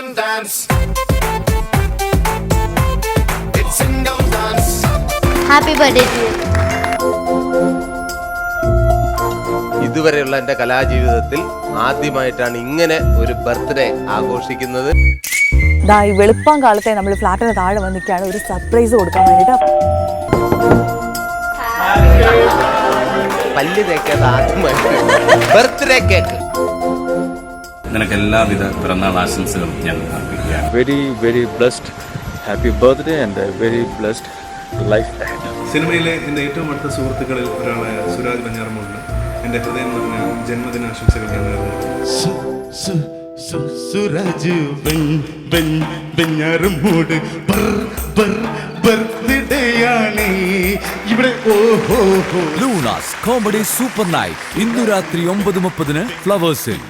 can dance. It's single dance. Happy birthday to you. ഇതുവരെയുള്ള എൻ്റെ കലാജീവിതത്തിൽ ആദ്യമായിട്ടാണ് ഇങ്ങനെ ഒരു ബർത്ത്ഡേ ആഘോഷിക്കുന്നത്. ഈ വെളുപ്പാൻ കാലത്തെ നമ്മൾ ഫ്ലാറ്റിന് താഴെ വന്നിട്ടാണ് ഒരു സർപ്രൈസ് കൊടുക്കാൻ വേണ്ടിയിട്ട്. പല്ല് തേക്കാത്ത ആദ്യമായിട്ട് ബർത്ത്ഡേ കേക്ക്. നിനക്ക് എല്ലാവിധ പിറന്നാൾ ആശംസകളും ഞാൻ അർപ്പിക്കുകയാണ്. Very blessed. Happy birthday and a very blessed life ahead. സിനിമയിലെ എൻ്റെ ഏറ്റവും അടുത്ത സുഹൃത്തുക്കളിൽ ഒരാളായ സുരാജ് ബഞ്ഞാറമ്മൂടിന് എൻ്റെ ഹൃദയം നിറഞ്ഞ ജന്മദിനാശംസകൾ ഞാൻ നേർന്നു. സുരാജ് ബഞ്ഞാറമ്മൂട് ബർത്ത്ഡേയാണ് ഇവിടെ. ലൂണാസ് കോമഡി സൂപ്പർ നൈറ്റ് ഇന്നു രാത്രി 9:30 ഫ്ലവേഴ്സിൽ.